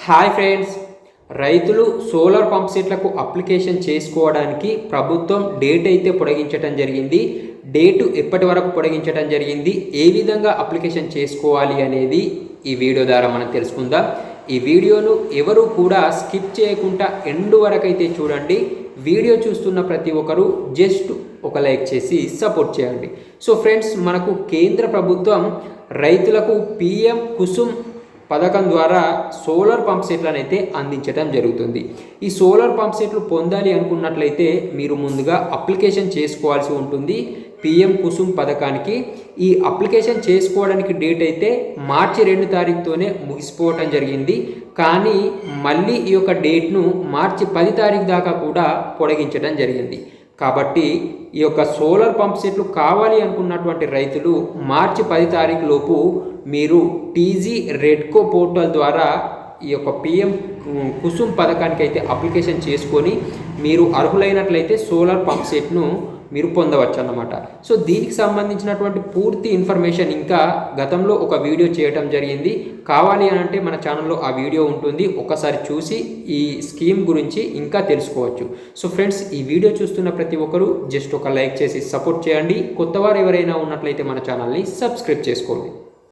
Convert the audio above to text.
Hi friends, రైతులు solar pump సెట్లకు application చేసుకోవడానికి ప్రభుత్వం డేట్ అయితే పొడిగించడం జరిగింది. డేటు ఎప్పటి వరకు పొడిగించడం జరిగింది, ఏ విధంగా అప్లికేషన్ చేసుకోవాలి అనేది ఈ వీడియో ద్వారా మనం తెలుసుకుందాం. ఈ వీడియోను ఎవరు కూడా స్కిప్ చేయకుండా ఎండ్ వరకు అయితే చూడండి. వీడియో చూస్తున్న ప్రతి ఒక్కరు జస్ట్ ఒక లైక్ చేసి సపోర్ట్ చేయండి. సో ఫ్రెండ్స్, మనకు కేంద్ర ప్రభుత్వం రైతులకు పిఎం కుసుమ్ పథకం ద్వారా సోలార్ పంప్ సెట్లను అయితే అందించడం జరుగుతుంది. ఈ సోలార్ పంప్ సెట్లు పొందాలి అనుకున్నట్లయితే మీరు ముందుగా అప్లికేషన్ చేసుకోవాల్సి ఉంటుంది పిఎం కుసుమ్ పథకానికి. ఈ అప్లికేషన్ చేసుకోవడానికి డేట్ అయితే మార్చి 2 తారీఖుతోనే ముగిసిపోవటం జరిగింది. కానీ మళ్ళీ ఈ యొక్క డేట్ను మార్చి 10 తారీఖు దాకా కూడా పొడిగించడం జరిగింది. కాబట్టి ఈ యొక్క సోలార్ పంప్ సెట్లు కావాలి అనుకున్నటువంటి రైతులు మార్చి 10 తారీఖు లోపు మీరు టీజీ రెడ్కో పోర్టల్ ద్వారా ఈ యొక్క పిఎం కుసుమ్ పథకానికి అయితే అప్లికేషన్ చేసుకొని మీరు అర్హులైనట్లయితే సోలార్ పంప్ సెట్ను మీరు పొందవచ్చు అన్నమాట. సో దీనికి సంబంధించినటువంటి పూర్తి ఇన్ఫర్మేషన్ ఇంకా గతంలో ఒక వీడియో చేయటం జరిగింది. కావాలి అని అంటే మన ఛానల్లో ఆ వీడియో ఉంటుంది, ఒకసారి చూసి ఈ స్కీమ్ గురించి ఇంకా తెలుసుకోవచ్చు. సో ఫ్రెండ్స్, ఈ వీడియో చూస్తున్న ప్రతి ఒక్కరూ జస్ట్ ఒక లైక్ చేసి సపోర్ట్ చేయండి. కొత్తవారు ఎవరైనా ఉన్నట్లయితే మన ఛానల్ని సబ్స్క్రైబ్ చేసుకోండి.